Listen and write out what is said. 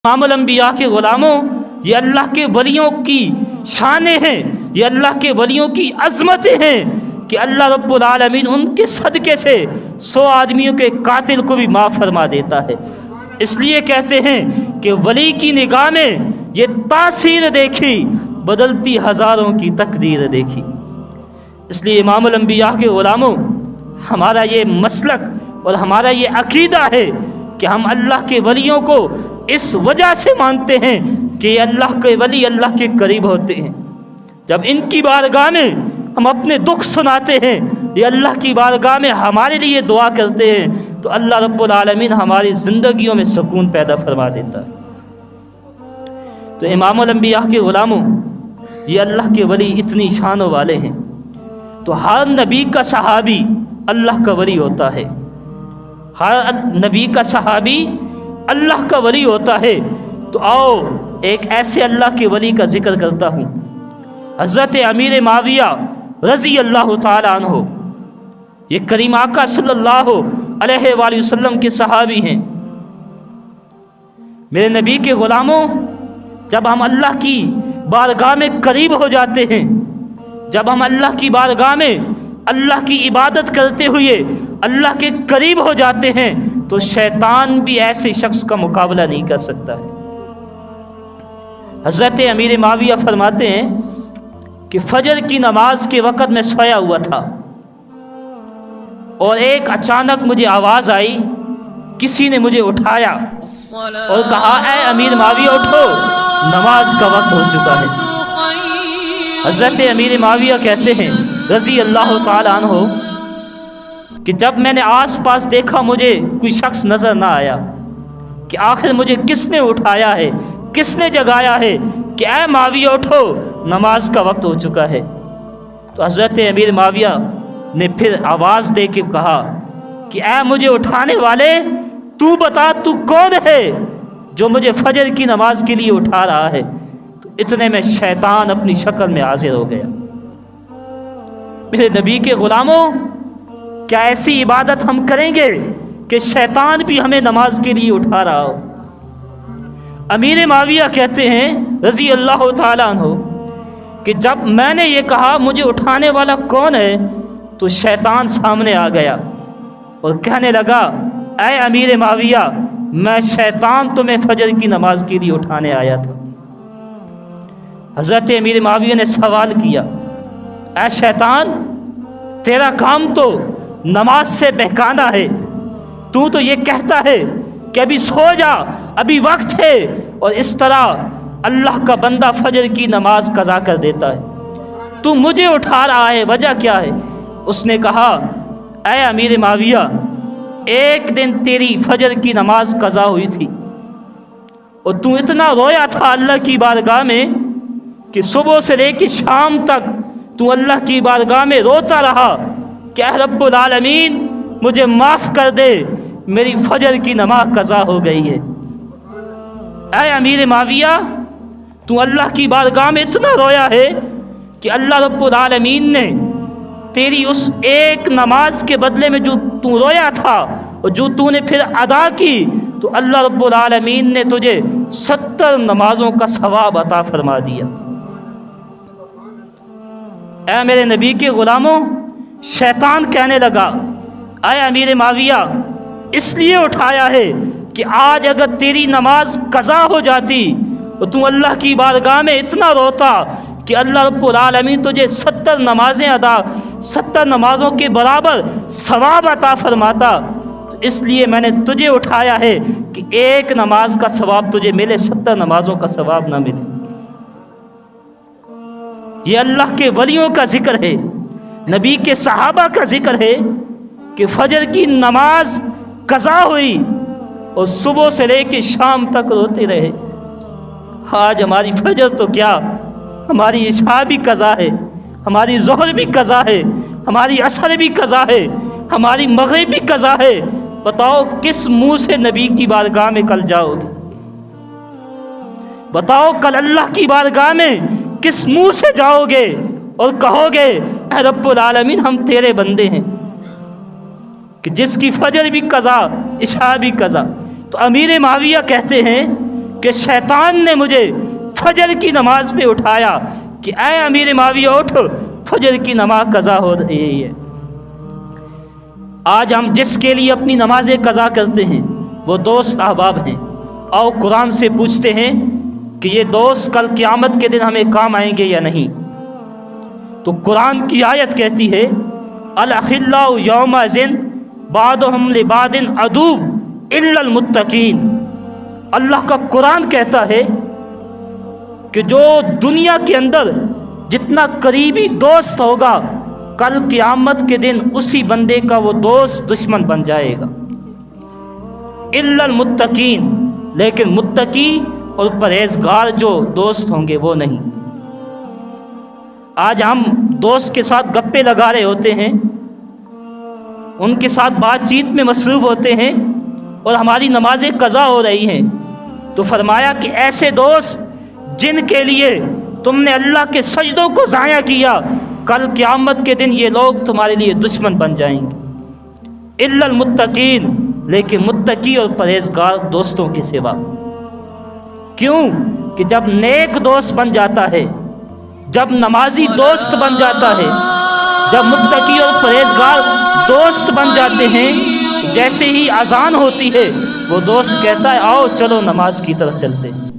इमाम अल-अंबिया के ग़ुलामों, ये अल्लाह के वलियों की शानें हैं, ये अल्लाह के वलियों की अज़मतें हैं कि अल्लाह रब्बुल आलमीन उनके सदक़े से 100 आदमियों के कातिल को भी माफ़ फरमा देता है। इसलिए कहते हैं कि वली की निगाह में ये तासीर देखी, बदलती हज़ारों की तकदीर देखी। इसलिए इमाम अल-अंबिया के ग़ुलामों, हमारा ये मसलक और हमारा ये अक़ीदा है कि हम अल्लाह के वलियों को इस वजह से मानते हैं कि अल्लाह के वली अल्लाह के करीब होते हैं। जब इनकी बारगाह में हम अपने दुख सुनाते हैं, ये अल्लाह की बारगाह में हमारे लिए दुआ करते हैं, तो अल्लाह रब्बुल आलमीन हमारी ज़िंदगियों में सुकून पैदा फरमा देता है। तो इमाम अल-अंबिया के ग़ुलामों, ये अल्लाह के वली इतनी शानों वाले हैं। तो हर नबी का सहाबी अल्लाह का वली होता है, हर नबी का सहाबी अल्लाह का वली होता है। तो आओ एक ऐसे अल्लाह के वली का जिक्र करता हूँ, हज़रत अमीर माविया रज़ी अल्लाह ताला अन्हो। ये करीम आका सल्लल्लाहु अलैहि वसल्लम के सहाबी हैं। मेरे नबी के ग़ुलामों, जब हम अल्लाह की बारगाह में करीब हो जाते हैं, जब हम अल्लाह की बारगाह में अल्लाह की इबादत करते हुए अल्लाह के करीब हो जाते हैं, तो शैतान भी ऐसे शख्स का मुकाबला नहीं कर सकता है। हज़रत अमीर माविया फरमाते हैं कि फजर की नमाज के वक़्त में सोया हुआ था और एक अचानक मुझे आवाज़ आई, किसी ने मुझे उठाया और कहा, ऐ अमीर माविया उठो, नमाज का वक्त हो चुका है। हज़रत अमीर माविया कहते हैं रज़ी अल्लाह ताला अन्हो कि जब मैंने आस पास देखा, मुझे कोई शख्स नज़र ना आया कि आखिर मुझे किसने उठाया है, किसने जगाया है कि ऐ माविया उठो, नमाज का वक्त हो चुका है। तो हज़रत अमीर माविया ने फिर आवाज़ दे के कहा कि ऐ मुझे उठाने वाले, तू बता तू कौन है जो मुझे फजर की नमाज के लिए उठा रहा है। तो इतने में शैतान अपनी शक्ल में हाजिर हो गया। मेरे नबी के ग़ुलामों, क्या ऐसी इबादत हम करेंगे कि शैतान भी हमें नमाज के लिए उठा रहा हो? अमीर माविया कहते हैं रज़ी अल्लाह ताला अन्हो कि जब मैंने ये कहा मुझे उठाने वाला कौन है, तो शैतान सामने आ गया और कहने लगा, ऐ अमीर माविया, मैं शैतान तुम्हें फजर की नमाज के लिए उठाने आया था। हज़रत अमीर माविया ने सवाल किया, ऐ शैतान, तेरा काम तो नमाज से बहकाना है, तू तो ये कहता है कि अभी सो जा, अभी वक्त है, और इस तरह अल्लाह का बंदा फजर की नमाज कज़ा कर देता है। तू मुझे उठा रहा है, वजह क्या है? उसने कहा, ऐ अमीर माविया, एक दिन तेरी फजर की नमाज कज़ा हुई थी और तू इतना रोया था अल्लाह की बारगाह में कि सुबह से लेकर शाम तक तू अल्लाह की बारगाह में रोता रहा कि ऐ रब्बुल आलमीन, मुझे माफ़ कर दे, मेरी फजर की नमाज कज़ा हो गई है। ऐ अमीर माविया, तू अल्लाह की बारगाह में इतना रोया है कि अल्लाह रब्बुल आलमीन ने तेरी उस एक नमाज के बदले में जो तू रोया था और जो तूने फिर अदा की, तो अल्लाह रब्बुल आलमीन ने तुझे 70 नमाज़ों का सवाब अता फरमा दिया। ऐ मेरे नबी के ग़ुलामों, शैतान कहने लगा, ऐ अमीर माविया, इसलिए उठाया है कि आज अगर तेरी नमाज कज़ा हो जाती और तू अल्लाह की बारगाह में इतना रोता कि अल्लाह रब्बुल आलमीन तुझे 70 नमाज़ें अदा, 70 नमाज़ों के बराबर सवाब अता फरमाता, तो इसलिए मैंने तुझे उठाया है कि एक नमाज का सवाब तुझे मिले, 70 नमाज़ों का सवाब ना मिले। ये अल्लाह के वलियों का जिक्र है, नबी के सहाबा का जिक्र है कि फजर की नमाज कज़ा हुई और सुबह से लेकर शाम तक रोते रहे। आज हमारी फजर तो क्या, हमारी इशा भी कज़ा है, हमारी ज़ोहर भी कज़ा है, हमारी असर भी कज़ा है, हमारी मग़रिब भी कज़ा है। बताओ किस मुंह से नबी की बारगाह में कल जाओगे? बताओ कल अल्लाह की बारगाह में किस मुंह से जाओगे और कहोगे, ऐ रब्बुल आलमीन, हम तेरे बंदे हैं, कि जिसकी फजर भी कज़ा, इशा भी कज़ा। तो अमीर माविया कहते हैं کہ شیطان نے مجھے فجر کی نماز پہ اٹھایا کہ اے امیر معاویہ اٹھ، فجر کی نماز قضا ہو رہی ہے۔ آج ہم جس کے لیے اپنی نمازیں قضا کرتے ہیں وہ دوست احباب ہیں، اور قرآن سے پوچھتے ہیں کہ یہ دوست کل قیامت کے دن ہمیں کام آئیں گے یا نہیں۔ تو قرآن کی آیت کہتی ہے الاخلاء یومئذ بعضهم لبعض عدو الا المتقین۔ اللہ کا قرآن کہتا ہے کہ جو دنیا کے اندر جتنا قریبی دوست ہوگا کل قیامت کے دن اسی بندے کا وہ دوست دشمن بن جائے گا، الا المتقین، لیکن متقی اور پرہیزگار جو دوست ہوں گے وہ نہیں۔ آج ہم دوست کے ساتھ گپے لگا رہے ہوتے ہیں، ان کے ساتھ بات چیت میں مصروف ہوتے ہیں اور ہماری نمازیں قضا ہو رہی ہیں، تو فرمایا کہ ایسے دوست جن کے لیے تم نے اللہ کے سجدوں کو ضائع کیا کل قیامت کے دن یہ لوگ تمہارے لیے دشمن بن جائیں گے، الا المتقین، لیکن متقی اور پرہیزگار دوستوں کے سوا۔ کیوں کہ جب نیک دوست بن جاتا ہے، جب نمازی دوست بن جاتا ہے، جب متقی اور پرہیزگار دوست بن جاتے ہیں، جیسے ہی اذان ہوتی ہے وہ دوست کہتا ہے آؤ چلو نماز کی طرف چلتے ہیں۔